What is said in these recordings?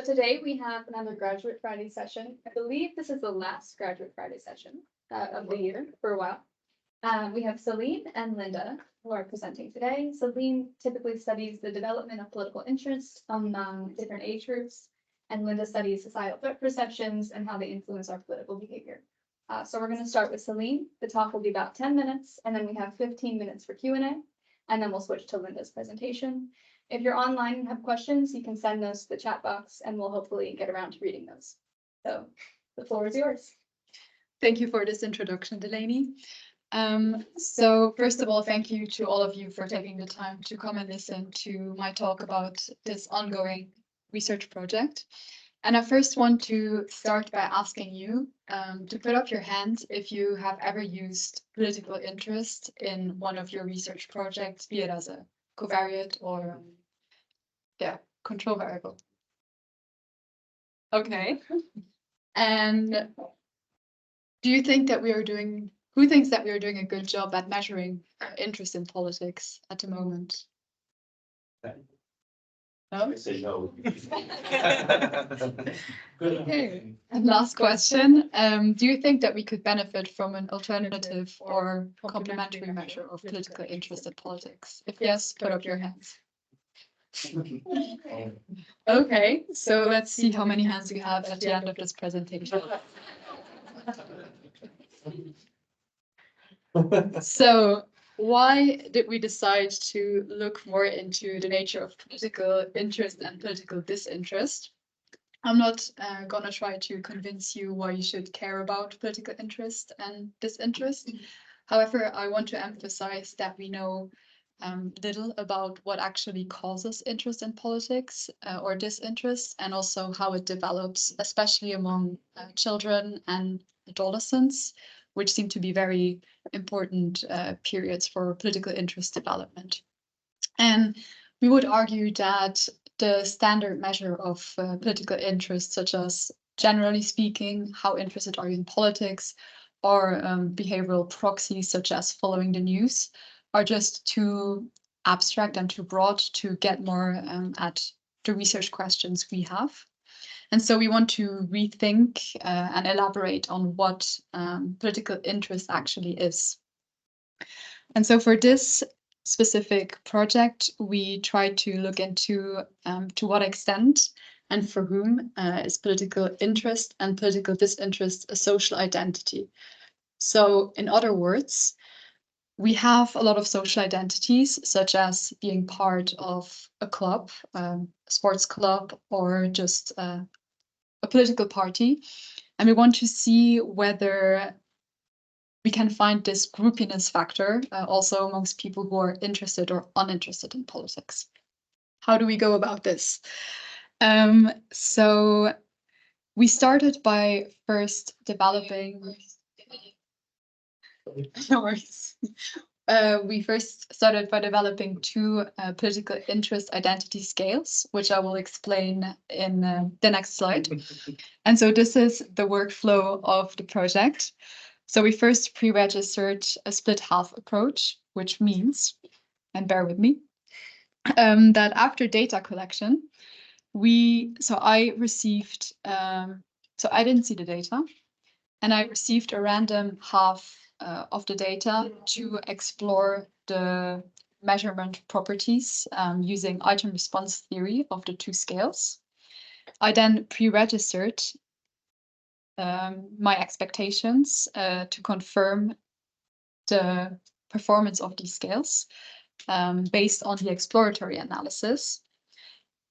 today we have another Graduate Friday session. I believe this is the last Graduate Friday session of the year for a while. We have Céline and Linda who are presenting today. Céline typically studies the development of political interests among different age groups, and Linda studies societal threat perceptions and how they influence our political behavior. So we're going to start with Céline. The talk will be about 10 minutes, and then we have 15 minutes for Q&A, and then we'll switch to Linda's presentation. If you're online and have questions, you can send those to the chat box, and we'll hopefully get around to reading those. So the floor is yours. Thank you for this introduction, Delaney. So first of all, thank you to all of you for taking the time to come and listen to my talk about this ongoing research project. And I first want to start by asking you to put up your hand if you have ever used political interest in one of your research projects, be it as a covariate or control variable. Okay. And do you think that who thinks that we are doing a good job at measuring interest in politics at the moment? No? I say no. Okay. And last question. Do you think that we could benefit from an alternative or complementary measure of political interest in politics? If yes, put up your hands. Okay, so let's see how many hands we have at the end of this presentation. So why did we decide to look more into the nature of political interest and political disinterest? I'm not going to try to convince you why you should care about political interest and disinterest. However, I want to emphasize that we know little about what actually causes interest in politics or disinterest, and also how it develops, especially among children and adolescents, which seem to be very important periods for political interest development. And we would argue that the standard measure of political interest, such as generally speaking, how interested are you in politics, or behavioral proxies such as following the news, are just too abstract and too broad to get more at the research questions we have. And so we want to rethink and elaborate on what political interest actually is. And so for this specific project, we tried to look into to what extent and for whom is political interest and political disinterest a social identity. So in other words, we have a lot of social identities, such as being part of a club, a sports club, or just a political party. And we want to see whether we can find this groupiness factor also amongst people who are interested or uninterested in politics. How do we go about this? So we started by first developing... No worries. We first started by developing two political interest identity scales, which I will explain in the next slide. And so this is the workflow of the project. So we first pre-registered a split half approach, which means, and bear with me, that after data collection, I didn't see the data, and I received a random half of the data to explore the measurement properties using item response theory of the two scales. I then pre-registered my expectations to confirm the performance of these scales based on the exploratory analysis.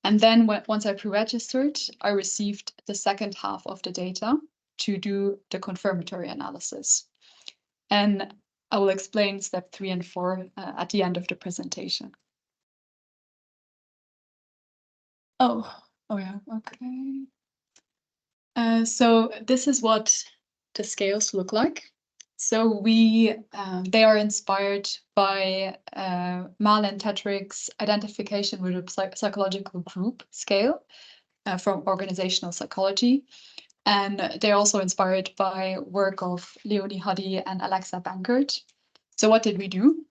And then once I pre-registered, I received the second half of the data to do the confirmatory analysis. And I will explain step 3 and 4 at the end of the presentation. Oh yeah, okay. So this is what the scales look like. So they are inspired by Mal and Tetrick's identification with a psychological group scale from organizational psychology. And they're also inspired by work of Leonie Huddy and Alexa Bankert. So what did we do?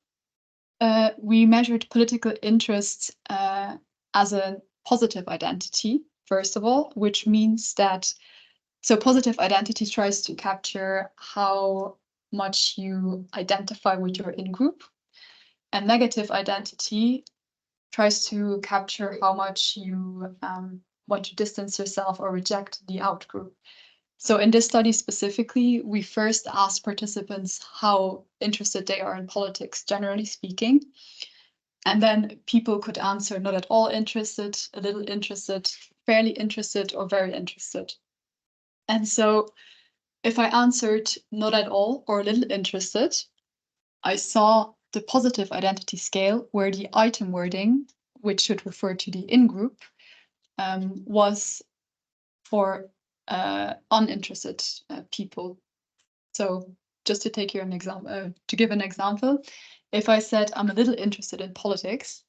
We measured political interest as a positive identity first of all, which means that, so positive identity tries to capture how much you identify with your in-group, and negative identity tries to capture how much you want to distance yourself or reject the out-group. So in this study specifically, we first asked participants how interested they are in politics, generally speaking. And then people could answer not at all interested, a little interested, fairly interested, or very interested. And so if I answered not at all or a little interested, I saw the positive identity scale where the item wording, which should refer to the in-group, was for uninterested people. So just to take here an example, to give an example, if I said I'm a little interested in politics,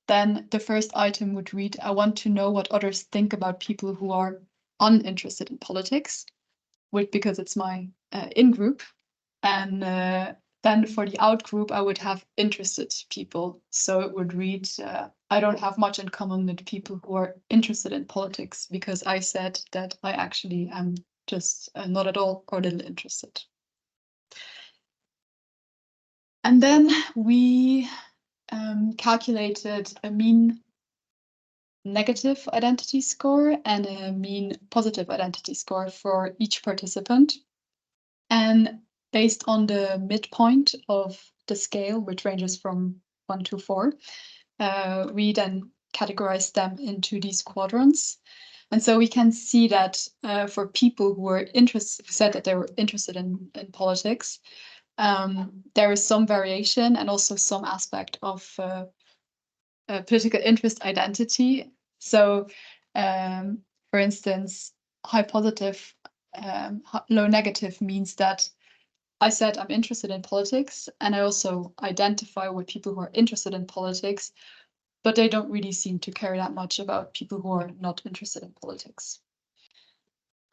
then the first item would read, I want to know what others think about people who are uninterested in politics, because it's my in-group. And then for the out-group, I would have interested people. So it would read, I don't have much in common with people who are interested in politics, because I said that I actually am just not at all or a little interested. And then we calculated a mean negative identity score and a mean positive identity score for each participant. And based on the midpoint of the scale, which ranges from 1 to 4, we then categorize them into these quadrants. And so we can see that for people who were interested, who said that they were interested in politics, there is some variation and also some aspect of political interest identity. So, for instance, high positive, low negative means that I said I'm interested in politics, and I also identify with people who are interested in politics, but they don't really seem to care that much about people who are not interested in politics.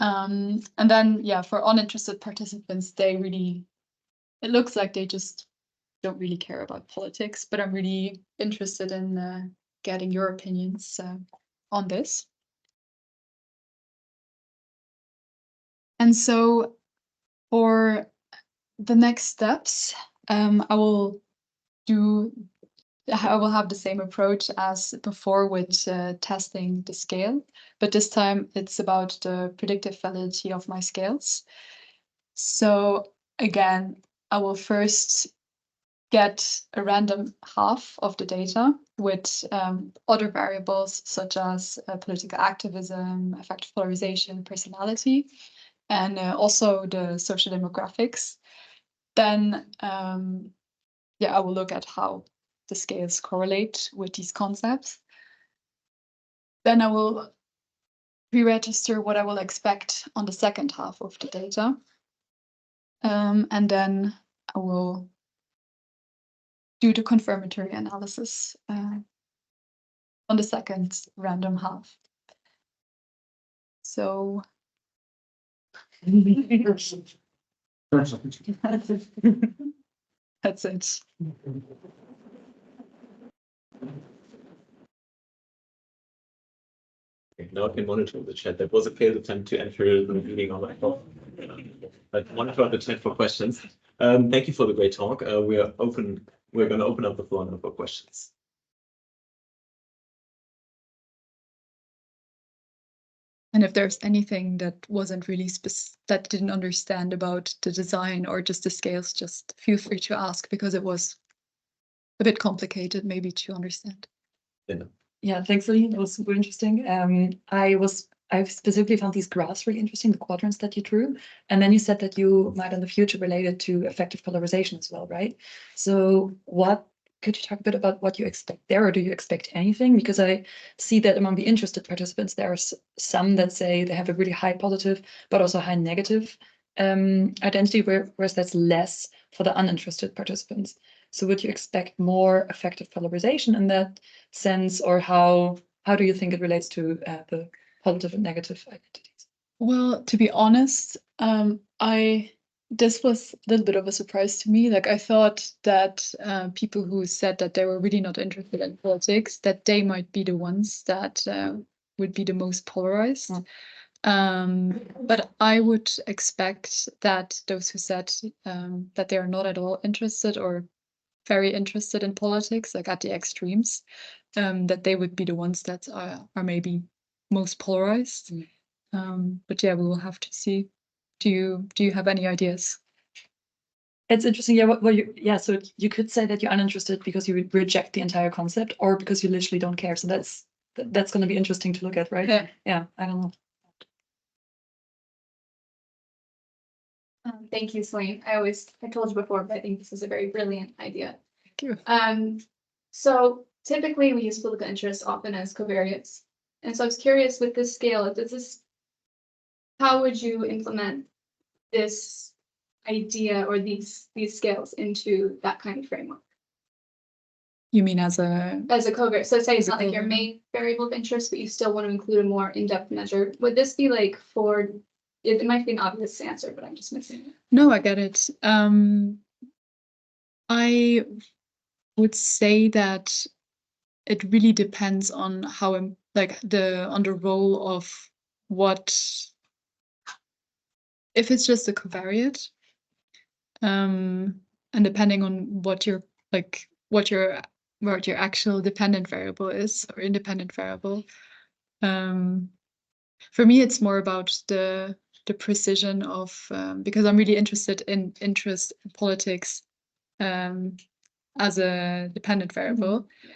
And then, yeah, for uninterested participants, it looks like they just don't really care about politics, but I'm really interested in getting your opinions on this. And so for the next steps, I will have the same approach as before with testing the scale, but this time it's about the predictive validity of my scales. So again, I will first get a random half of the data with other variables such as political activism, affective polarization, personality, and also the social demographics. Then, I will look at how the scales correlate with these concepts. Then I will pre-register what I will expect on the second half of the data. And then I will do the confirmatory analysis on the second random half. So that's it. Now I can monitor the chat. That was a failed attempt to enter the meeting on my phone. But monitor the chat for questions. Thank you for the great talk. We're going to open up the floor now for questions. And if there's anything that wasn't really that didn't understand about the design or just the scales, just feel free to ask, because it was a bit complicated maybe to understand. Linda. Yeah, thanks, Céline. It was super interesting. I specifically found these graphs really interesting, the quadrants that you drew. And then you said that you might in the future relate it to affective polarization as well, right? So could you talk a bit about what you expect there, or do you expect anything? Because I see that among the interested participants, there are some that say they have a really high positive, but also high negative identity, whereas that's less for the uninterested participants. So would you expect more affective polarization in that sense, or how do you think it relates to the positive and negative identities? Well, to be honest, this was a little bit of a surprise to me. Like, I thought that people who said that they were really not interested in politics, that they might be the ones that would be the most polarized. Mm. But I would expect that those who said that they are not at all interested or very interested in politics, like at the extremes, that they would be the ones that are maybe most polarized. But yeah, we will have to see. Do you have any ideas? It's interesting. Yeah, so you could say that you're uninterested because you would reject the entire concept, or because you literally don't care. So that's going to be interesting to look at, right? Yeah. Yeah, I don't know. Thank you, Céline. I told you before, but I think this is a very brilliant idea. Thank you. So typically we use political interest often as covariates. And so I was curious with this scale, how would you implement this idea or these scales into that kind of framework? You mean as a covariate? So say it's As a not like your covariate. main variable of interest, but you still want to include a more in-depth measure. Would this be like for, it might be an obvious answer, but I'm just missing it. No, I get it. I would say that it really depends on how on the role of what, if it's just a covariate, and depending on what your actual dependent variable is or independent variable. For me, it's more about the precision of because I'm really interested in politics as a dependent variable. Mm-hmm.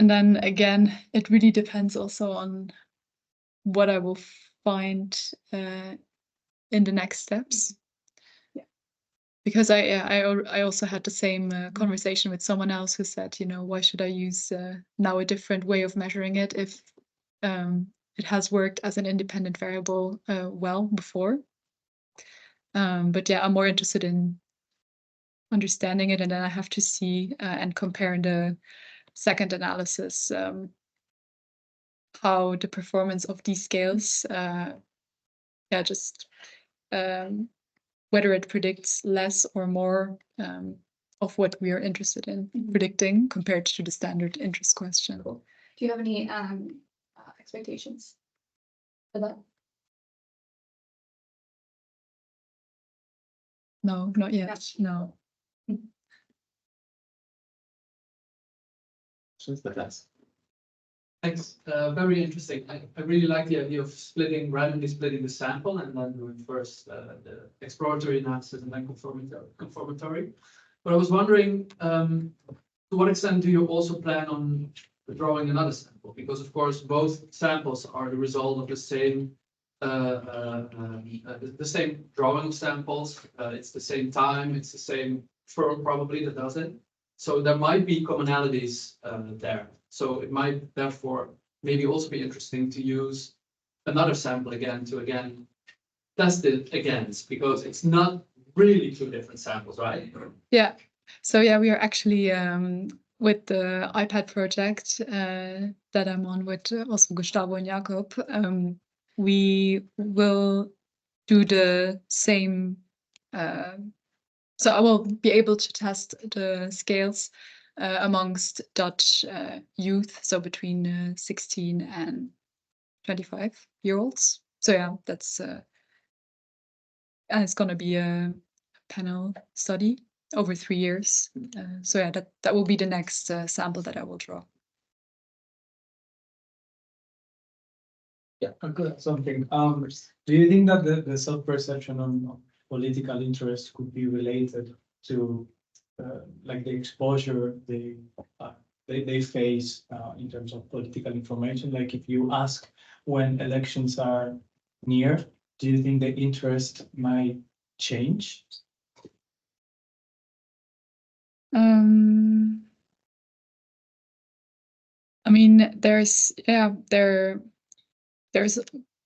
And then again, it really depends also on what I will find in the next steps. Yeah. Because I also had the same conversation with someone else who said, why should I use now a different way of measuring it if it has worked as an independent variable well before. But yeah, I'm more interested in understanding it, and then I have to see and compare in the second analysis how the performance of these scales, whether it predicts less or more of what we are interested in predicting compared to the standard interest question. Cool. Do you have any expectations for that? No, not yet. No. Thanks. Very interesting. I really like the idea of randomly splitting the sample and then doing first the exploratory analysis and then confirmatory. But I was wondering, to what extent do you also plan on drawing another sample? Because of course, both samples are the result of the same drawing of samples. It's the same time. It's the same firm probably that does it. So there might be commonalities there. So it might therefore maybe also be interesting to use another sample again to test it against, because it's not really two different samples, right? Yeah. So yeah, we are actually with the iPad project that I'm on with also Gustavo and Jakob. We will do the same. So I will be able to test the scales amongst Dutch youth, so between 16 and 25-year-olds. So yeah, that's and it's going to be a panel study over 3 years. So yeah, that will be the next sample that I will draw. Yeah, I've got something. Do you think that the self-perception on political interest could be related to like the exposure they face in terms of political information? Like if you ask when elections are near, do you think the interest might change? I mean, there's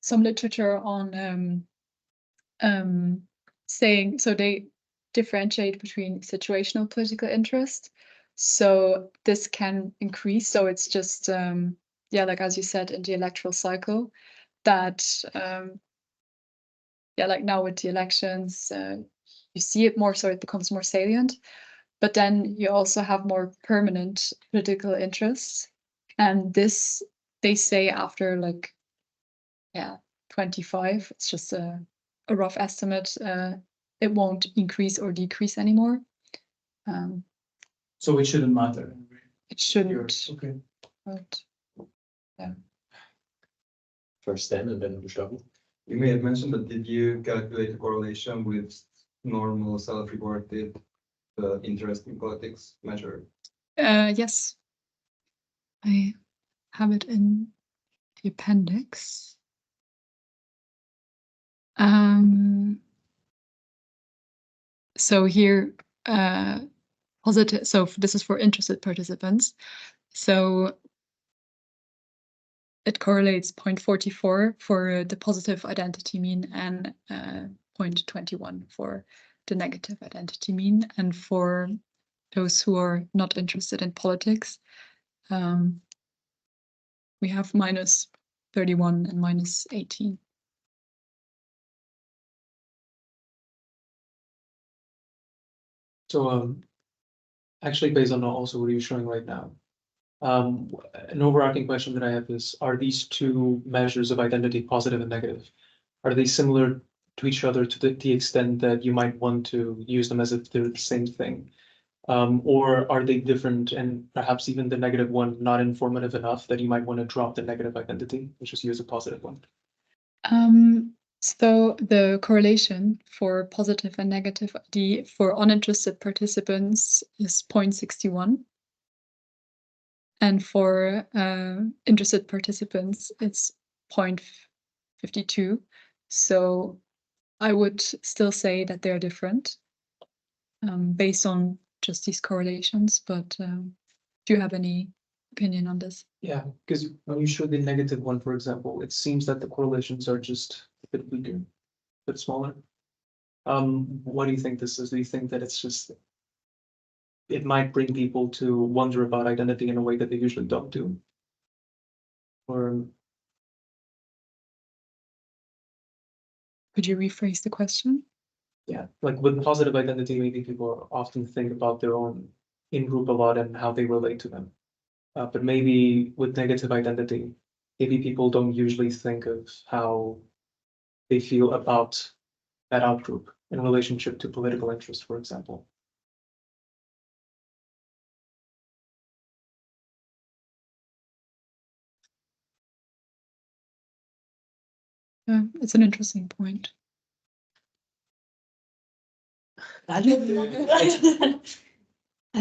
some literature on saying, so they differentiate between situational political interest. So this can increase. So it's just like as you said, in the electoral cycle, that like now with the elections, you see it more, so it becomes more salient. But then you also have more permanent political interests, and this they say after like, yeah, 25, it's just a rough estimate. It won't increase or decrease anymore. So it shouldn't matter. It shouldn't. Okay. But First Dan and then Gustavo. You may have mentioned that did you calculate the correlation with normal self-reported interest in politics measure? yes, I have it in the appendix. So here, positive. So this is for interested participants. So it correlates 0.44 for the positive identity mean and 0.21 for the negative identity mean. And for those who are not interested in politics, we have -31 and -18. So actually based on also what you're showing right now, an overarching question that I have is, are these two measures of identity, positive and negative, are they similar to each other to the extent that you might want to use them as if they're the same thing? Or are they different and perhaps even the negative one not informative enough that you might want to drop the negative identity and just use a positive one? So the correlation for positive and negative ID for uninterested participants is 0.61. And for interested participants, it's 0.52. So I would still say that they're different based on just these correlations. But do you have any opinion on this? Yeah, because when you show the negative one, for example, it seems that the correlations are just a bit weaker, a bit smaller. What do you think this is? Do you think that it's just, it might bring people to wonder about identity in a way that they usually don't do? Or could you rephrase the question? yeah, like with positive identity, maybe people often think about their own in-group a lot and how they relate to them. But maybe with negative identity, maybe people don't usually think of how they feel about that outgroup in relationship to political interest, for example. Yeah, it's an interesting point. I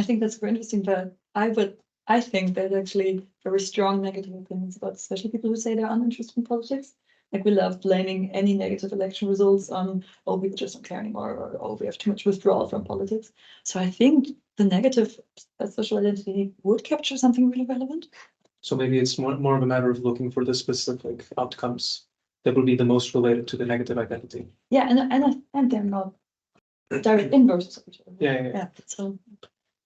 think that's very interesting, but I think there's actually very strong negative opinions about, especially people who say they're uninterested in politics. Like we love blaming any negative election results on, oh, we just don't care anymore, or oh, we have too much withdrawal from politics. So I think the negative social identity would capture something really relevant. So maybe it's more of a matter of looking for the specific outcomes that will be the most related to the negative identity. Yeah, and they're not direct inverses of each other. Yeah. So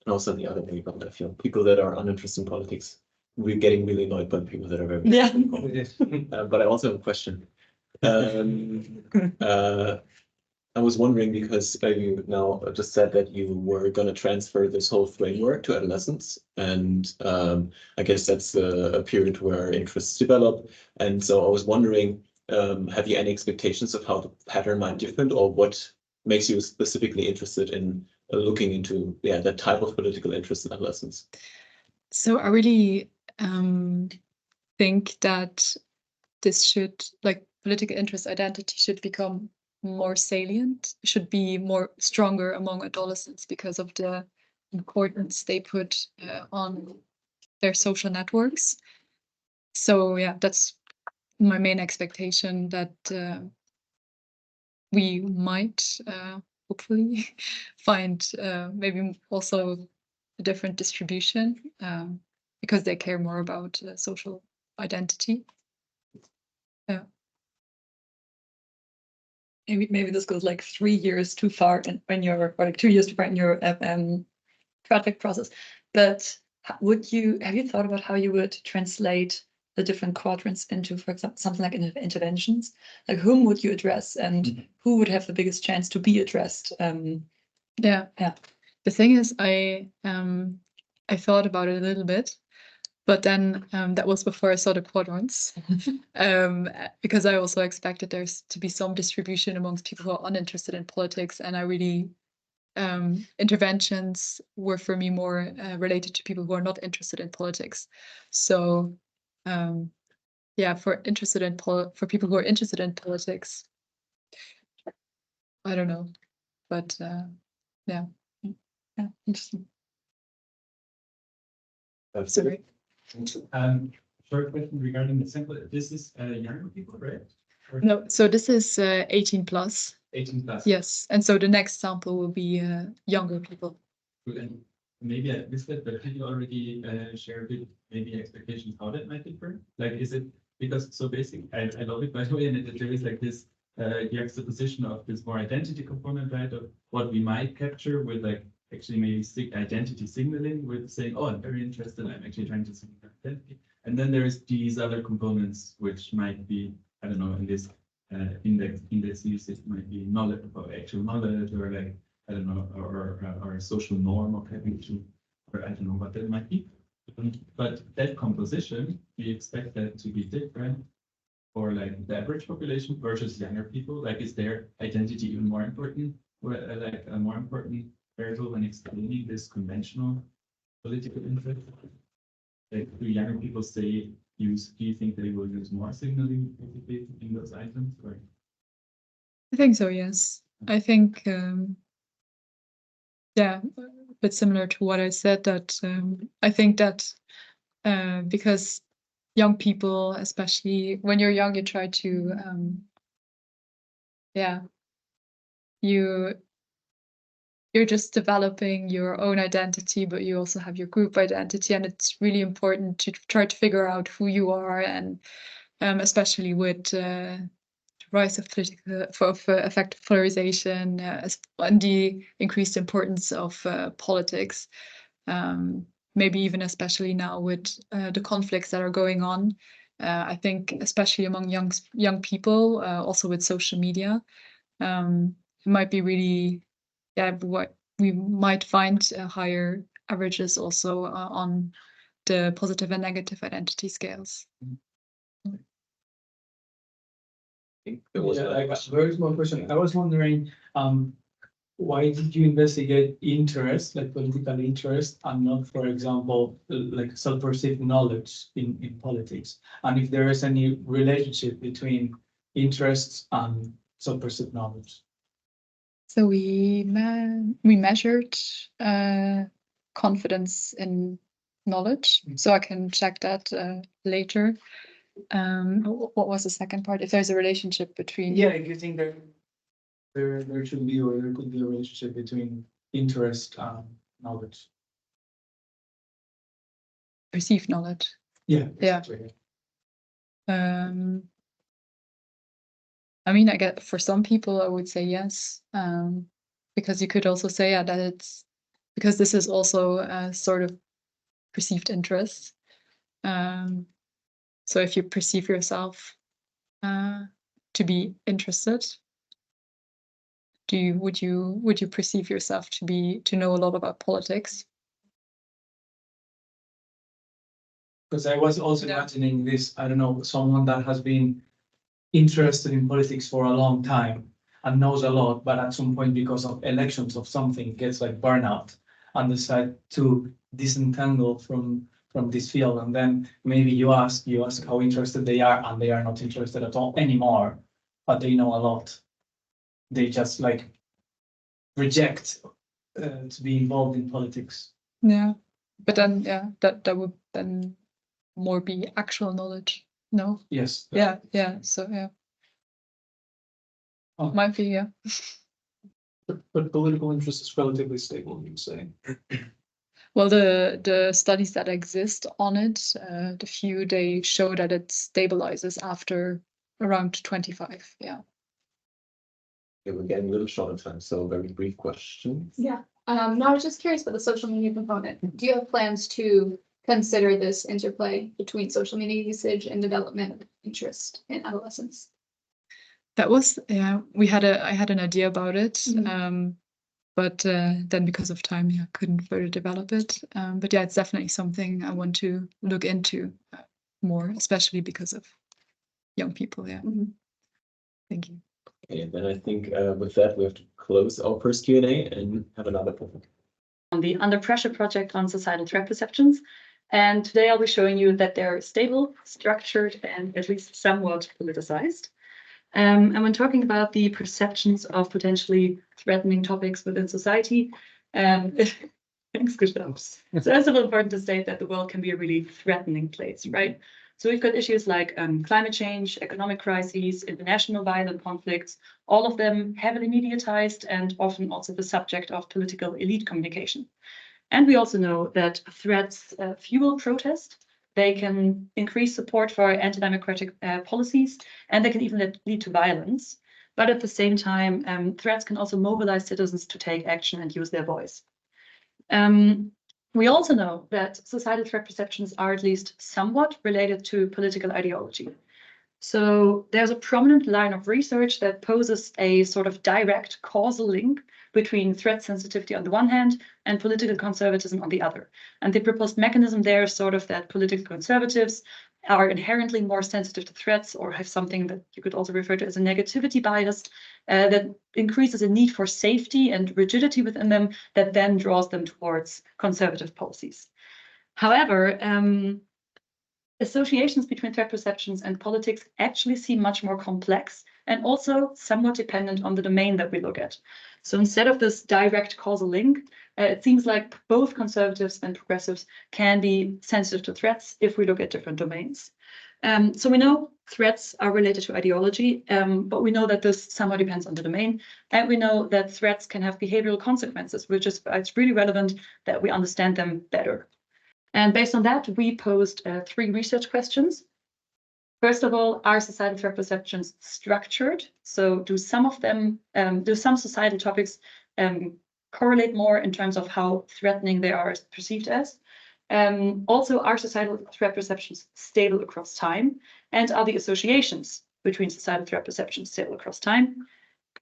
And also the other way around, I feel people that are uninterested in politics, we're getting really annoyed by the people that are very. yeah. But I also have a question. I was wondering because you now just said that you were going to transfer this whole framework to adolescents, and I guess that's a period where interests develop. And so I was wondering, have you any expectations of how the pattern might be different, or what makes you specifically interested in looking into that type of political interest in adolescents? So I really think that this should, like, political interest identity should become more salient, should be more stronger among adolescents because of the importance they put on their social networks. So yeah, that's my main expectation, that we might hopefully find maybe also a different distribution because they care more about social identity. Yeah. Maybe this goes like 3 years too far when you're, or like 2 years too far in your project process. But have you thought about how you would translate the different quadrants into, for example, something like interventions? Like whom would you address, and who would have the biggest chance to be addressed? Yeah. The thing is, I thought about it a little bit, But then that was before I saw the quadrants, because I also expected there's to be some distribution amongst people who are uninterested in politics, and I really interventions were for me more related to people who are not interested in politics. So yeah, for people who are interested in politics, I don't know, but yeah, interesting. Sorry. Short question regarding the sample. This is younger people, right? No, so this is 18 plus. 18 plus. Yes, and so the next sample will be younger people. And maybe I missed it, but can you already share a bit maybe expectations how that might differ? Like, is it because so basic? I love it by the way, and there is like this juxtaposition of this more identity component, right? Of what we might capture with like actually maybe identity signaling with saying, oh, I'm very interested. I'm actually trying to signal identity. And then there's these other components which might be, I don't know, in this index usage might be knowledge or actual knowledge or like, I don't know, or a social norm of having to, or I don't know what that might be. But that composition, we expect that to be different for like the average population versus younger people. Like, is their identity even more important, or like a more important variable when explaining this conventional political interest? Like, do younger people say do you think they will use more signaling in those items, or? I think so, yes. I think yeah, a bit similar to what I said, that I think that because young people, especially when you're young, you try to yeah, you're just developing your own identity, but you also have your group identity, and it's really important to try to figure out who you are, and especially with rise of effective polarization and the increased importance of politics, maybe even especially now with the conflicts that are going on. I think especially among young people, also with social media, it might be really, yeah, what we might find higher averages also on the positive and negative identity scales. There was I got a very small question. I was wondering, why did you investigate interest, like political interest, and not, for example, like self-perceived knowledge in politics? And if there is any relationship between interests and self-perceived knowledge? So we measured confidence in knowledge. So I can check that later. What was the second part? If there's a relationship between Yeah, if you think there should be, or there could be a relationship between interest and knowledge. perceived knowledge. Yeah. Yeah. I mean, I get for some people, I would say yes, because you could also say that it's because this is also a sort of perceived interest. So if you perceive yourself to be interested, would you perceive yourself to know a lot about politics? Because I was also imagining this, I don't know, someone that has been interested in politics for a long time and knows a lot, but at some point, because of elections of something, gets like burnout and decide to disentangle from this field. And then maybe you ask how interested they are, and they are not interested at all anymore, but they know a lot. They just like reject to be involved in politics. Yeah, but then that would then more be actual knowledge. No. Yes. Yeah. So yeah. Oh. Might be, yeah. But political interest is relatively stable, you say. Well, the studies that exist on it, the few, they show that it stabilizes after around 25. Yeah. We're getting a little short on time, so very brief question. Yeah. No, I was just curious about the social media component. Do you have plans to consider this interplay between social media usage and development of interest in adolescence? That was, yeah, I had an idea about it. but then because of time, yeah, couldn't further develop it. But yeah, it's definitely something I want to look into more, especially because of young people. Yeah. Thank you. Okay, and then I think with that, we have to close our first Q&A and have another topic. On the Under Pressure project on societal threat perceptions. And today I'll be showing you that they're stable, structured, and at least somewhat politicized. And when talking about the perceptions of potentially threatening topics within society, thanks, Gustav. So it's also important to state that the world can be a really threatening place, right? So we've got issues like climate change, economic crises, international violent conflicts, all of them heavily mediatized and often also the subject of political elite communication. And we also know that threats fuel protest. They can increase support for anti-democratic policies, and they can even lead to violence. But at the same time, threats can also mobilize citizens to take action and use their voice. We also know that societal threat perceptions are at least somewhat related to political ideology. So there's a prominent line of research that poses a sort of direct causal link between threat sensitivity on the one hand and political conservatism on the other. And the proposed mechanism there is sort of that political conservatives are inherently more sensitive to threats or have something that you could also refer to as a negativity bias that increases a need for safety and rigidity within them that then draws them towards conservative policies. However, associations between threat perceptions and politics actually seem much more complex and also somewhat dependent on the domain that we look at. So instead of this direct causal link, it seems like both conservatives and progressives can be sensitive to threats if we look at different domains. So we know threats are related to ideology, but we know that this somewhat depends on the domain. And we know that threats can have behavioral consequences, which is it's really relevant that we understand them better. And based on that, we posed 3 research questions. First of all, are societal threat perceptions structured? So do some of them, do some societal topics correlate more in terms of how threatening they are perceived as? Also, are societal threat perceptions stable across time? And are the associations between societal threat perceptions stable across time?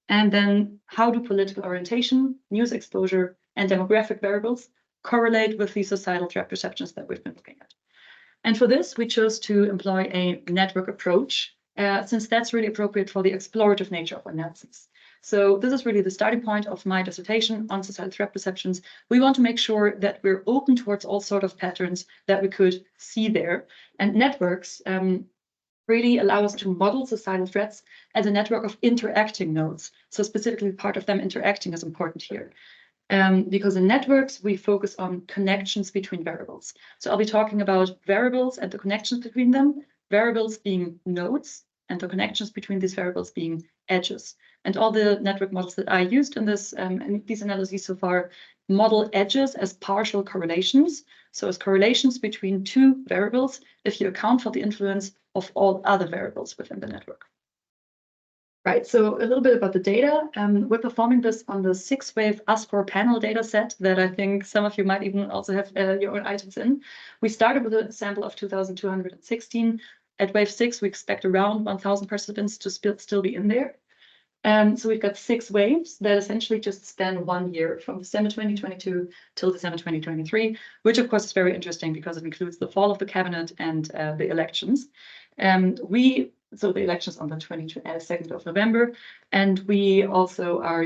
And then how do political orientation, news exposure, and demographic variables correlate with the societal threat perceptions that we've been looking at? And for this, we chose to employ a network approach, since that's really appropriate for the explorative nature of analysis. So this is really the starting point of my dissertation on societal threat perceptions. We want to make sure that we're open towards all sorts of patterns that we could see there. And networks really allow us to model societal threats as a network of interacting nodes. So specifically, part of them interacting is important here. Because in networks, we focus on connections between variables. So I'll be talking about variables and the connections between them, variables being nodes, and the connections between these variables being edges. And all the network models that I used in these analyses so far model edges as partial correlations. So as correlations between 2 variables, if you account for the influence of all other variables within the network. Right, so a little bit about the data. We're performing this on the 6-wave US4 panel data set that I think some of you might even also have your own items in. We started with a sample of 2,216. At wave 6, we expect around 1,000 participants to still be in there. So we've got 6 waves that essentially just span 1 year from December 2022 till December 2023, which of course is very interesting because it includes the fall of the cabinet and the elections. So the elections on the 22nd of November, and we also are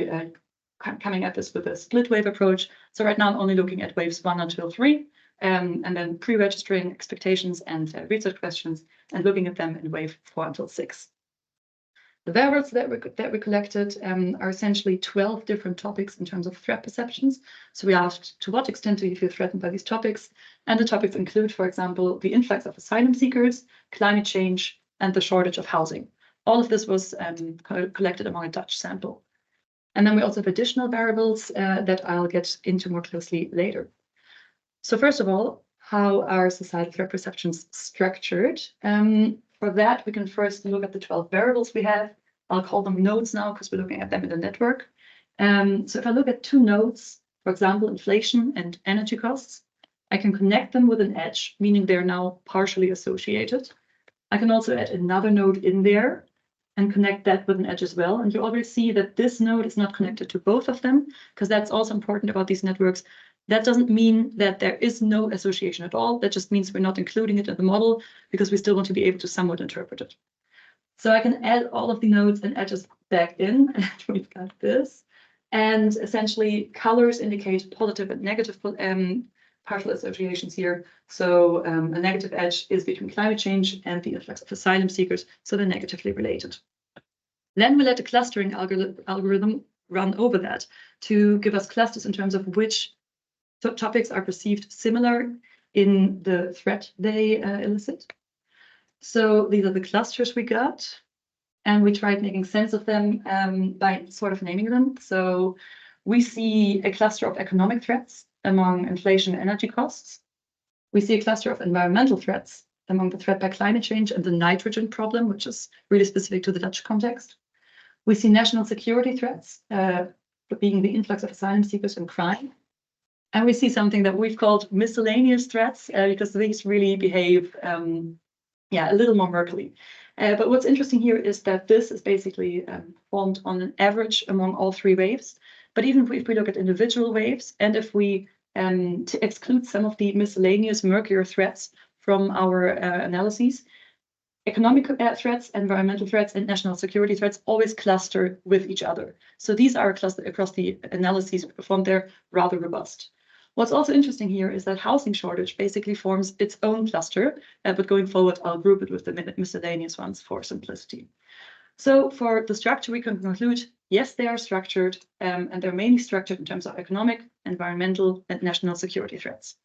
coming at this with a split wave approach. So right now I'm only looking at waves 1 until 3, and then pre-registering expectations and research questions and looking at them in wave 4 until 6. The variables that we collected are essentially 12 different topics in terms of threat perceptions. So we asked, to what extent do you feel threatened by these topics? And the topics include, for example, the influx of asylum seekers, climate change, and the shortage of housing. All of this was collected among a Dutch sample. And then we also have additional variables that I'll get into more closely later. So first of all, how are societal threat perceptions structured? For that, we can first look at the 12 variables we have. I'll call them nodes now because we're looking at them in the network. So if I look at 2 nodes, for example, inflation and energy costs, I can connect them with an edge, meaning they're now partially associated. I can also add another node in there, and connect that with an edge as well. And you already see that this node is not connected to both of them, because that's also important about these networks. That doesn't mean that there is no association at all. That just means we're not including it in the model because we still want to be able to somewhat interpret it. So I can add all of the nodes and edges back in, and we've got this. And essentially, colors indicate positive and negative partial associations here. So a negative edge is between climate change and the influx of asylum seekers, so they're negatively related. Then we let the clustering algorithm run over that to give us clusters in terms of which topics are perceived similar in the threat they elicit. So these are the clusters we got, and we tried making sense of them by sort of naming them. So we see a cluster of economic threats among inflation and energy costs. We see a cluster of environmental threats among the threat by climate change and the nitrogen problem, which is really specific to the Dutch context. We see national security threats, being the influx of asylum seekers and crime. And we see something that we've called miscellaneous threats, because these really behave a little more murkily. But what's interesting here is that this is basically formed on an average among all three waves. But even if we look at individual waves, and if we to exclude some of the miscellaneous murkier threats from our analyses, economic threats, environmental threats, and national security threats always cluster with each other. So these are clustered across the analyses we performed there, rather robust. What's also interesting here is that housing shortage basically forms its own cluster, but going forward, I'll group it with the miscellaneous ones for simplicity. So for the structure, we can conclude, yes, they are structured, and they're mainly structured in terms of economic, environmental, and national security threats.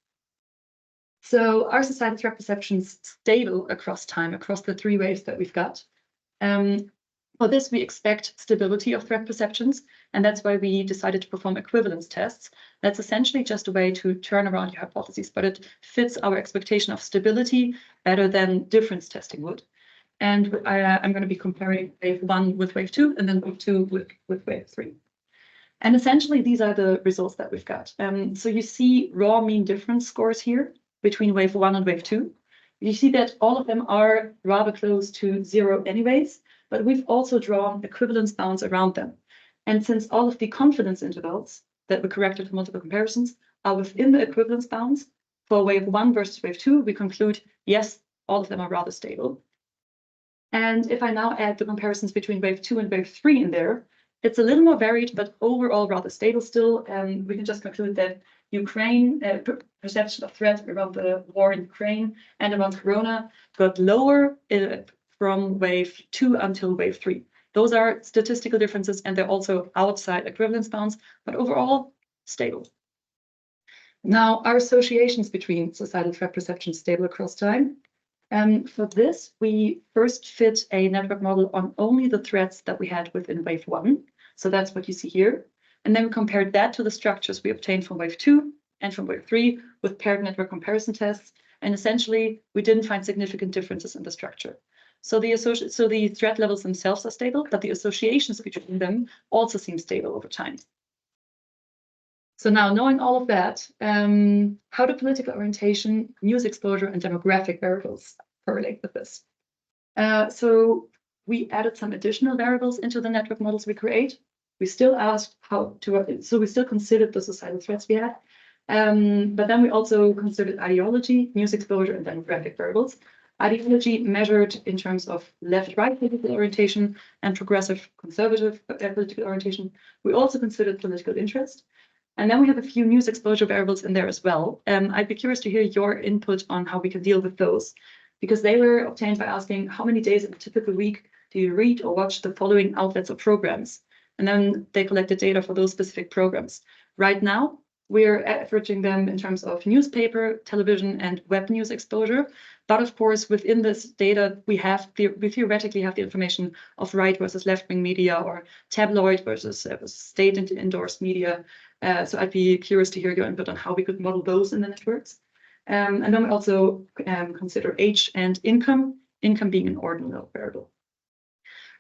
So are societal threat perceptions stable across time, across the three waves that we've got? For this, we expect stability of threat perceptions, and that's why we decided to perform equivalence tests. That's essentially just a way to turn around your hypotheses, but it fits our expectation of stability better than difference testing would. And I'm going to be comparing wave 1 with wave 2, and then wave 2 with wave 3. And essentially, these are the results that we've got. So you see raw mean difference scores here between wave 1 and wave 2. You see that all of them are rather close to 0 anyways, but we've also drawn equivalence bounds around them. And since all of the confidence intervals that we corrected for multiple comparisons are within the equivalence bounds, for wave 1 versus wave 2, we conclude, yes, all of them are rather stable. And if I now add the comparisons between wave 2 and wave 3 in there, it's a little more varied, but overall rather stable still. And we can just conclude that Ukraine perception of threat around the war in Ukraine and around Corona got lower from wave 2 until wave 3. Those are statistical differences, and they're also outside equivalence bounds, but overall stable. Now, are associations between societal threat perceptions stable across time? For this, we first fit a network model on only the threats that we had within wave 1. So that's what you see here. And then we compared that to the structures we obtained from wave 2 and from wave 3 with paired network comparison tests. And essentially, we didn't find significant differences in the structure. So the threat levels themselves are stable, but the associations between them also seem stable over time. So now, knowing all of that, how do political orientation, news exposure, and demographic variables correlate with this? So we added some additional variables into the network models we create. We still asked so we still considered the societal threats we had, but then we also considered ideology, news exposure, and demographic variables. Ideology measured in terms of left-right political orientation and progressive conservative political orientation. We also considered political interest. And then we have a few news exposure variables in there as well. I'd be curious to hear your input on how we can deal with those, because they were obtained by asking how many days in a typical week do you read or watch the following outlets or programs? And then they collected data for those specific programs. Right now, we're averaging them in terms of newspaper, television, and web news exposure. But of course, within this data, we theoretically have the information of right versus left-wing media or tabloid versus state-endorsed media. So I'd be curious to hear your input on how we could model those in the networks. And then we also consider age and income being an ordinal variable.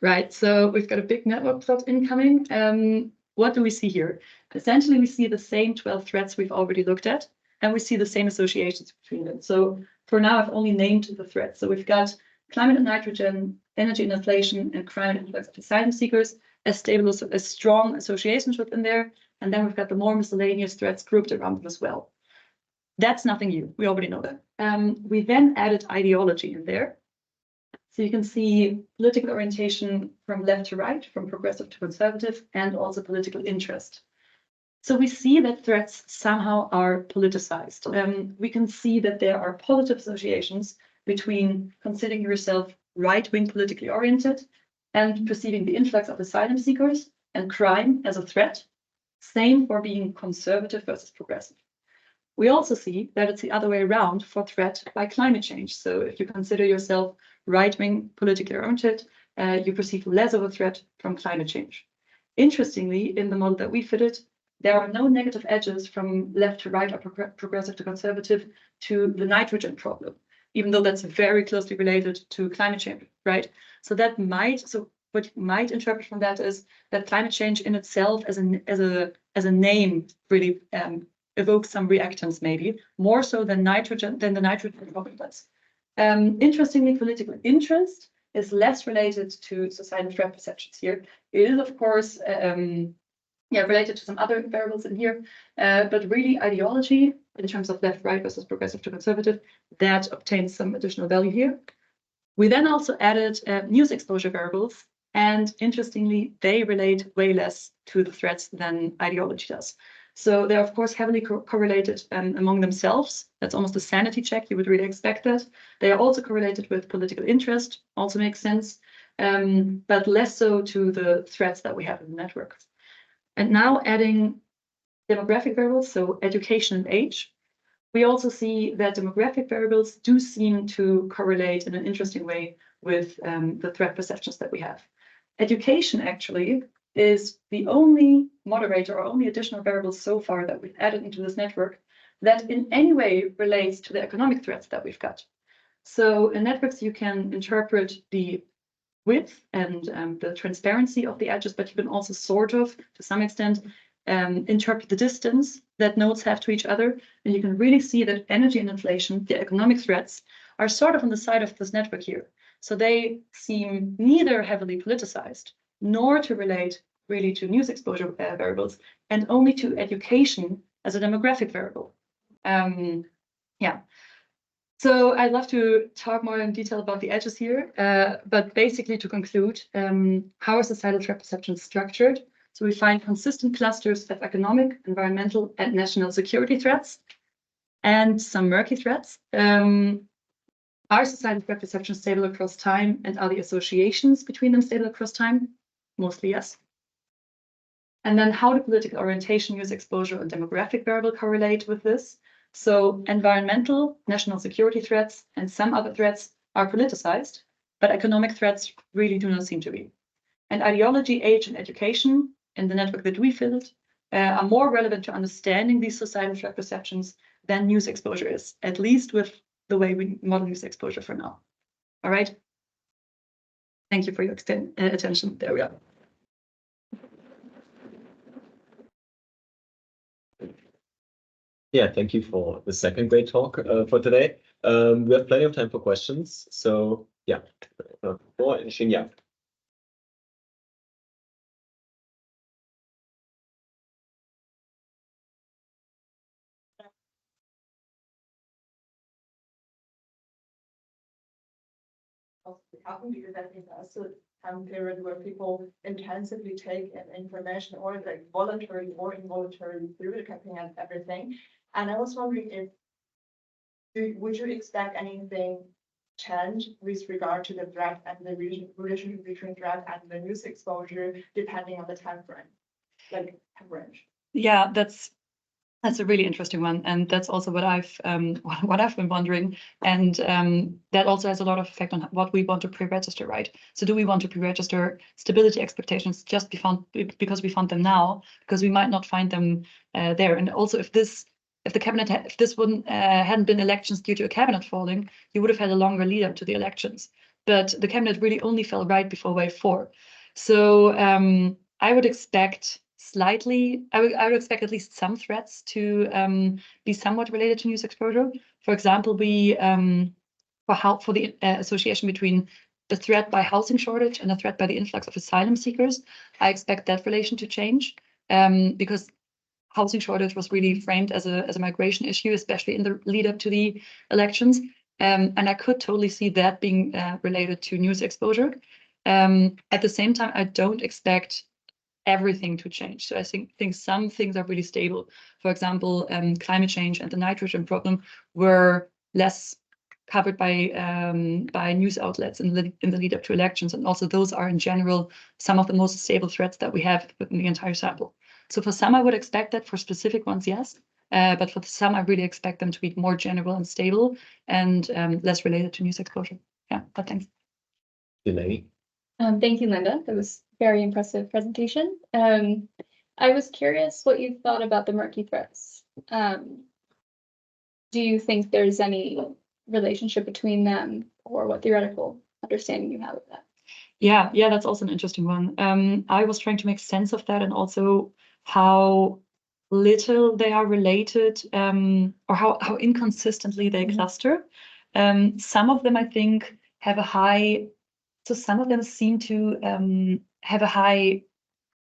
Right, so we've got a big network plot incoming. What do we see here? Essentially, we see the same 12 threats we've already looked at, and we see the same associations between them. So for now, I've only named the threats. So we've got climate and nitrogen, energy and inflation, and crime and influx of asylum seekers as strong associations within there. And then we've got the more miscellaneous threats grouped around them as well. That's nothing new. We already know that. We then added ideology in there. So you can see political orientation from left to right, from progressive to conservative, and also political interest. So we see that threats somehow are politicized. We can see that there are positive associations between considering yourself right-wing politically oriented and perceiving the influx of asylum seekers and crime as a threat. Same for being conservative versus progressive. We also see that it's the other way around for threat by climate change. So if you consider yourself right-wing politically oriented, you perceive less of a threat from climate change. Interestingly, in the model that we fitted, there are no negative edges from left to right or progressive to conservative to the nitrogen problem, even though that's very closely related to climate change, right? So what you might interpret from that is that climate change in itself as a name really evokes some reactance, maybe more so than the nitrogen problem does. Interestingly, political interest is less related to societal threat perceptions here. It is, of course, related to some other variables in here, but really ideology in terms of left, right versus progressive to conservative, that obtains some additional value here. We then also added news exposure variables, and interestingly, they relate way less to the threats than ideology does. So they're, of course, heavily correlated among themselves. That's almost a sanity check. You would really expect that. They are also correlated with political interest, also makes sense, but less so to the threats that we have in the network. And now adding demographic variables, so education and age, we also see that demographic variables do seem to correlate in an interesting way with the threat perceptions that we have. Education actually is the only moderator or only additional variable so far that we've added into this network that in any way relates to the economic threats that we've got. So in networks, you can interpret the width and the transparency of the edges, but you can also sort of, to some extent, interpret the distance that nodes have to each other. And you can really see that energy and inflation, the economic threats, are sort of on the side of this network here. So they seem neither heavily politicized, nor to relate really to news exposure variables, and only to education as a demographic variable. So I'd love to talk more in detail about the edges here, but basically to conclude, how are societal threat perceptions structured? So we find consistent clusters of economic, environmental, and national security threats, and some murky threats. Are societal threat perceptions stable across time, and are the associations between them stable across time? Mostly yes. And then how do political orientation, news exposure, and demographic variable correlate with this? So environmental, national security threats, and some other threats are politicized, but economic threats really do not seem to be. And ideology, age, and education in the network that we filled are more relevant to understanding these societal threat perceptions than news exposure is, at least with the way we model news exposure for now. All right. Thank you for your attention. There we are. Yeah, thank you for the second great talk for today. We have plenty of time for questions. So yeah, for Shinya. Happen because I think that's a time period where people intensively take in information or like voluntary or involuntary through the campaign and everything. And I was wondering would you expect anything change with regard to the threat and the relationship between threat and the news exposure depending on the time frame, like time range? Yeah, that's a really interesting one, and that's also what I've been wondering, and that also has a lot of effect on what we want to pre-register, right? So do we want to pre-register stability expectations just because we found them now, because we might not find them there? And also, if this wouldn't hadn't been elections due to a cabinet falling, you would have had a longer lead up to the elections. But the cabinet really only fell right before wave 4, so I would expect. I would expect at least some threats to be somewhat related to news exposure. For example, for the association between a threat by housing shortage and a threat by the influx of asylum seekers, I expect that relation to change, because housing shortage was really framed as a migration issue, especially in the lead up to the elections. And I could totally see that being related to news exposure. At the same time, I don't expect everything to change. So I think some things are really stable. For example, climate change and the nitrogen problem were less covered by news outlets in the lead up to elections. And also those are in general some of the most stable threats that we have within the entire sample. So for some, I would expect that. For specific ones, yes. But for some, I really expect them to be more general and stable and less related to news exposure. Yeah, but thanks. Delaney? Thank you, Linda. That was a very impressive presentation. I was curious what you thought about the murky threats. Do you think there's any relationship between them, or what theoretical understanding you have of that? Yeah, that's also an interesting one. I was trying to make sense of that, and also how little they are related, or how inconsistently they cluster. Some of them, I think, have a high, so some of them seem to have a high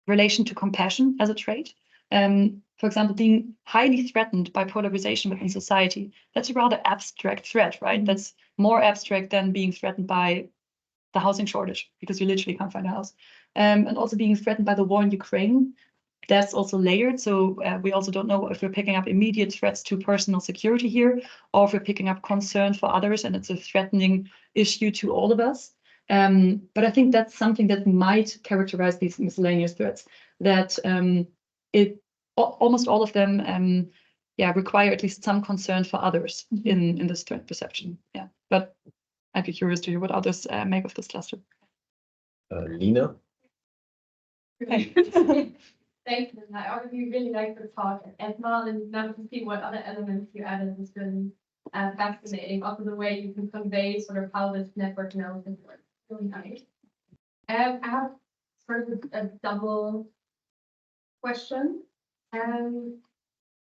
relation to compassion as a trait. For example, being highly threatened by polarization within society. That's a rather abstract threat, right? That's more abstract than being threatened by the housing shortage, because you literally can't find a house. And also being threatened by the war in Ukraine, that's also layered. So we also don't know if we're picking up immediate threats to personal security here, or if we're picking up concern for others, and it's a threatening issue to all of us. But I think that's something that might characterize these miscellaneous threats, that almost all of them require at least some concern for others in this threat perception. Yeah, but I'd be curious to hear what others make of this cluster. Lina? Thank you. I already really like the talk as well, and now to see what other elements you added has been fascinating. Also, the way you can convey sort of how this network analysis works. Really nice. I have sort of a double question.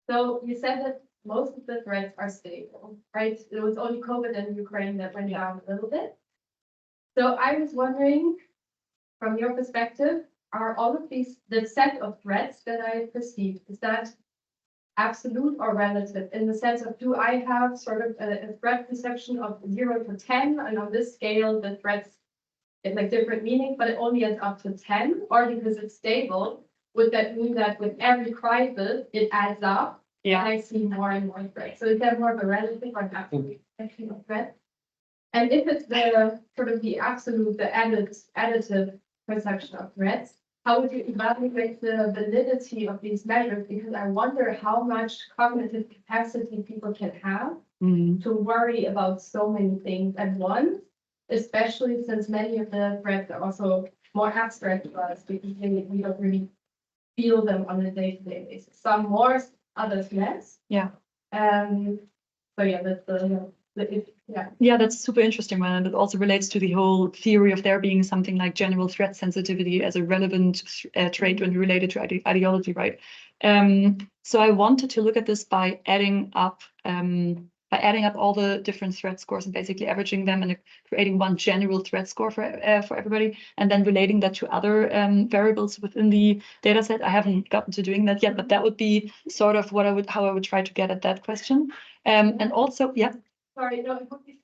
So you said that most of the threats are stable, right? It was only COVID and Ukraine that went down a little bit. So I was wondering, from your perspective, are all of these, the set of threats that I perceived, is that absolute or relative? In the sense of, do I have sort of a threat perception of 0 to 10, and on this scale, the threats, it's like different meaning, but it only adds up to 10, or because it's stable, would that mean that with every crisis, it adds up? Yeah. And I see more and more threats. So is that more of a relative or an absolute perception of threat? And if it's the sort of the absolute, the additive perception of threats, how would you evaluate the validity of these measures? Because I wonder how much cognitive capacity people can have to worry about so many things at once, especially since many of the threats are also more abstract to us, because we don't really feel them on a day-to-day basis. Some more, others less. Yeah. So yeah, that's Yeah, that's a super interesting one. And it also relates to the whole theory of there being something like general threat sensitivity as a relevant trait when related to ideology, right? So I wanted to look at this by adding up all the different threat scores and basically averaging them and creating one general threat score for everybody, and then relating that to other variables within the data set. I haven't gotten to doing that yet, but that would be sort of how I would try to get at that question. And also, yeah. Sorry, no, it would be.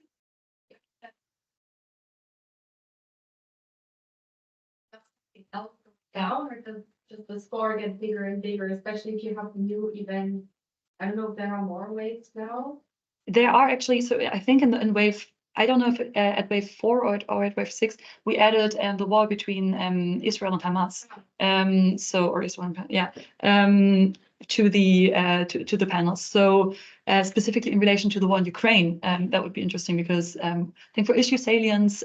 Down, or does just the score get bigger and bigger, especially if you have new events? I don't know if there are more waves now. There are actually, so I think in wave, I don't know if at wave 4 or at wave 6, we added the war between Israel and Hamas. To the panels. So specifically in relation to the war in Ukraine, that would be interesting because I think for issue salience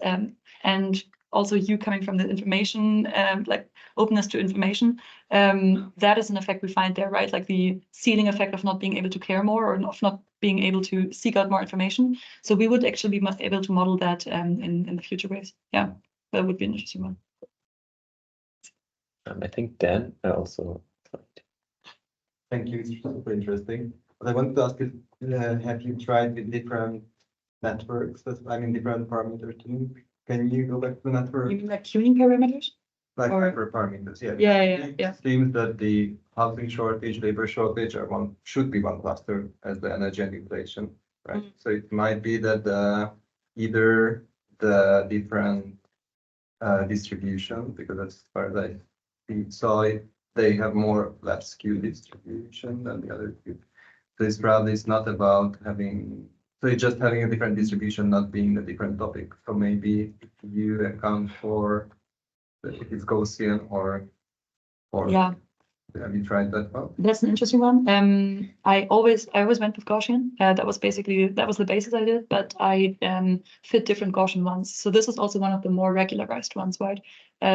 and also you coming from the information, like openness to information, that is an effect we find there, right? Like the ceiling effect of not being able to care more or of not being able to seek out more information. So we would actually be able to model that in the future ways. Yeah, that would be an interesting one. I think Dan also. Thank you, it's super interesting. But I wanted to ask you, have you tried with different networks, different parameters too? Can you go back to the network? You mean like tuning parameters? Like or- network parameters, yeah. Yeah. It seems that the housing shortage, labor shortage should be one cluster as the energy and inflation, right? So it might be that either the different distribution, because as far as I saw it, they have more or less skewed distribution than the other two. So it's not about having, so it's just having a different distribution, not being a different topic. So maybe you account for if it's Gaussian or Yeah. have you tried that one? That's an interesting one. I always went with Gaussian. That was the basis I did, but I fit different Gaussian ones. So this is also one of the more regularized ones, right?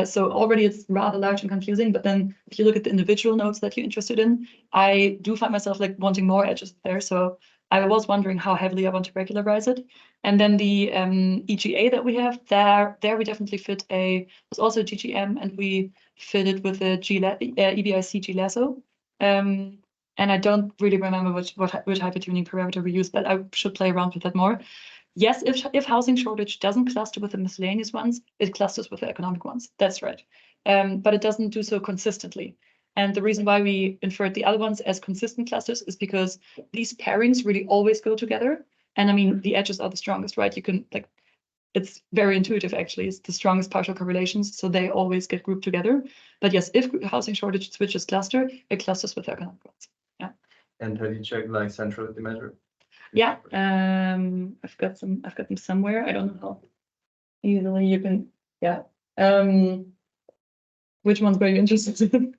So already it's rather large and confusing, but then if you look at the individual nodes that you're interested in, I do find myself like wanting more edges there. So I was wondering how heavily I want to regularize it. And then the EGA that we have, there we definitely fit it's also GGM, and we fit it with the EBIC G lasso. And I don't really remember which hypertuning parameter we use, but I should play around with that more. Yes, if housing shortage doesn't cluster with the miscellaneous ones, it clusters with the economic ones. That's right. But it doesn't do so consistently. And the reason why we inferred the other ones as consistent clusters is because these pairings really always go together. And I mean, the edges are the strongest, right? You can like, it's very intuitive actually. It's the strongest partial correlations, so they always get grouped together. But yes, if housing shortage switches cluster, it clusters with the economic ones. Yeah. And have you checked like centrality measure? Yeah. I've got them somewhere. I don't know how easily you can. Yeah. Which ones were you interested in?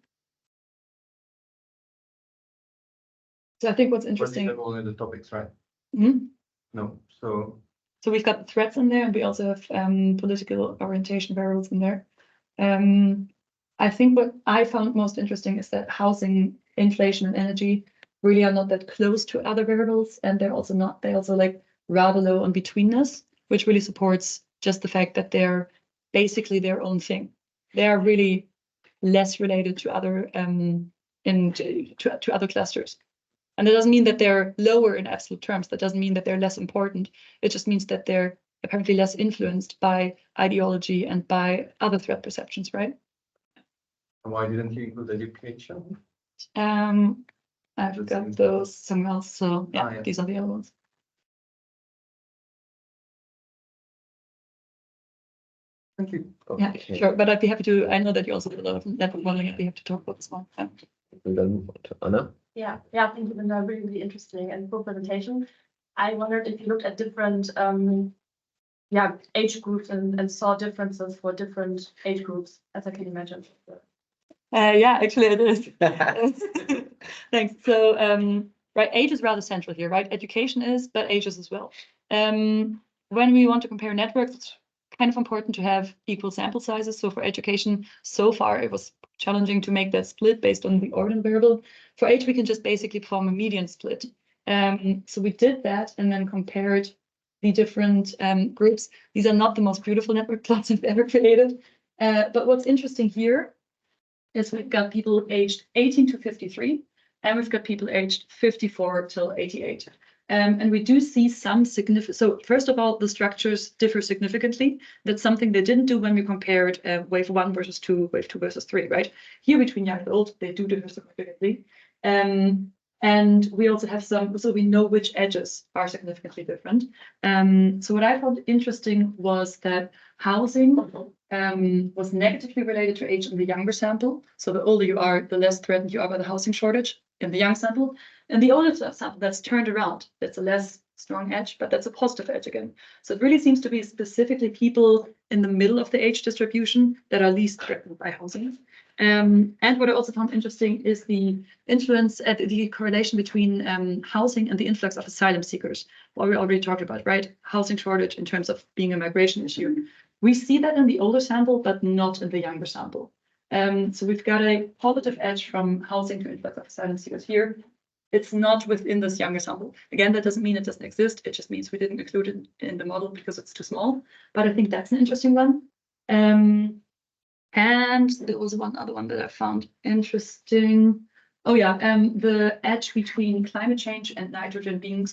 So I think what's But you interesting. have only the topics, right? Mhm. No, so So we've got the threats in there, and we also have political orientation variables in there. I think what I found most interesting is that housing, inflation, and energy really are not that close to other variables, and they're also like rather low on betweenness, which really supports just the fact that they're basically their own thing. They are really less related to other to other clusters. And it doesn't mean that they're lower in absolute terms. That doesn't mean that they're less important. It just means that they're apparently less influenced by ideology and by other threat perceptions, right? why didn't you include education? I've got those somewhere else. So yeah, yeah. these are the other ones. Thank you. Yeah, sure. But I'd be happy to. I know that you also do a lot of network modeling. I'd be happy to talk about this one. Yeah. And then move on to Anna. Yeah, thank you, Linda. Really, really interesting and cool presentation. I wondered if you looked at different age groups and saw differences for different age groups, as I can imagine. Yeah, actually it is. Thanks. So, right, age is rather central here, right? Education is, but age is as well. When we want to compare networks, it's kind of important to have equal sample sizes. So for education, so far it was challenging to make that split based on the ordinal variable. For age, we can just basically perform a median split. So we did that and then compared the different groups. These are not the most beautiful network plots I've ever created. But what's interesting here is we've got people aged 18 to 53, and we've got people aged 54 till 88. And we do see some significant, so first of all, the structures differ significantly. That's something they didn't do when we compared wave 1 versus 2, wave 2 versus 3, right? Here between young and old, they do differ significantly. And we also have some, so we know which edges are significantly different. So what I found interesting was that housing was negatively related to age in the younger sample. So the older you are, the less threatened you are by the housing shortage in the young sample. And the older sample, that's turned around. That's a less strong edge, but that's a positive edge again. So it really seems to be specifically people in the middle of the age distribution that are least threatened by housing. And what I also found interesting is the influence at the correlation between housing and the influx of asylum seekers, what we already talked about, right? Housing shortage in terms of being a migration issue. We see that in the older sample, but not in the younger sample. So we've got a positive edge from housing to influx of asylum seekers here. It's not within this younger sample. Again, that doesn't mean it doesn't exist. It just means we didn't include it in the model because it's too small. But I think that's an interesting one. And there was one other one that I found interesting. Oh yeah, the edge between climate change and nitrogen being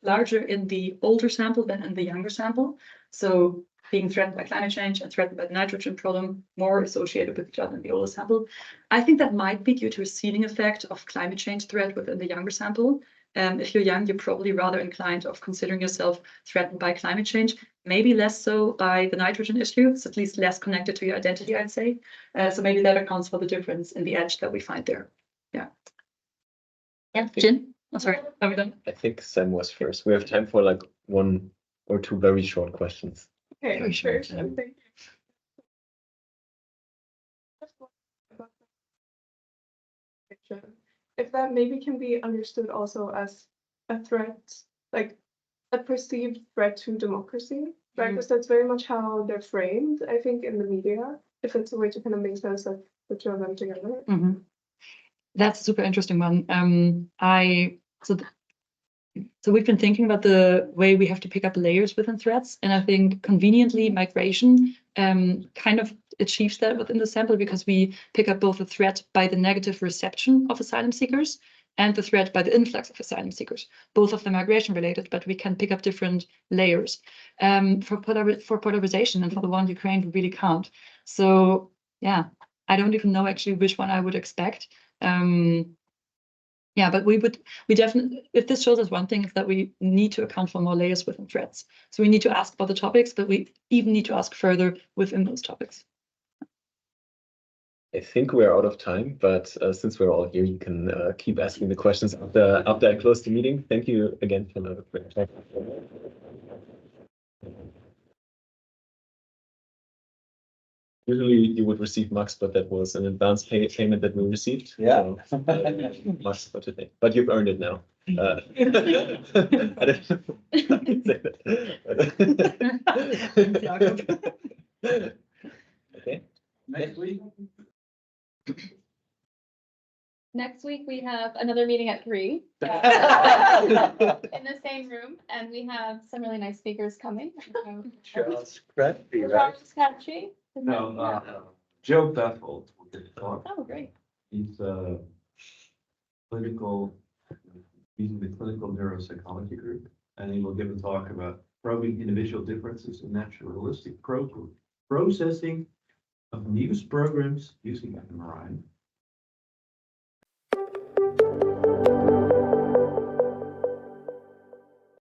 larger in the older sample than in the younger sample. So being threatened by climate change and threatened by the nitrogen problem more associated with each other in the older sample. I think that might be due to a ceiling effect of climate change threat within the younger sample. If you're young, you're probably rather inclined of considering yourself threatened by climate change, maybe less so by the nitrogen issue. It's at least less connected to your identity, I'd say. So maybe that accounts for the difference in the edge that we find there. Yeah. Yeah, Jin? Oh, sorry, are we done? I think Sam was first. We have time for like 1 or 2 very short questions. Okay, Very sure, short, sure, thank you. If that maybe can be understood also as a threat, like a perceived threat to democracy, right? Because that's very much how they're framed, I think, in the media, if it's a way to kind of make sense of the two of them together. That's a super interesting one. So we've been thinking about the way we have to pick up layers within threats, and I think conveniently migration kind of achieves that within the sample because we pick up both the threat by the negative reception of asylum seekers and the threat by the influx of asylum seekers. Both of them are migration related, but we can pick up different layers. For polarization and for the one Ukraine, we really can't. So yeah, I don't even know actually which one I would expect. Yeah, but we definitely, if this shows us one thing, is that we need to account for more layers within threats. So we need to ask about the topics, but we even need to ask further within those topics. I think we're out of time, but since we're all here, you can keep asking the questions after I close the meeting. Thank you again for the great talk. Usually you would receive Max, but that was an advance payment that we received. Yeah. So, Max for today, but you've earned it now. I can say that. Okay. Next week. Next week, we have another meeting at 3 in the same room, and we have some really nice speakers coming. Charles Crabtree, right? Charles Crabtree? Is No, that- Joe Beffold will give a talk. Oh, great. He's he's in the clinical neuropsychology group, and he will give a talk about probing individual differences in naturalistic processing of news programs using fMRI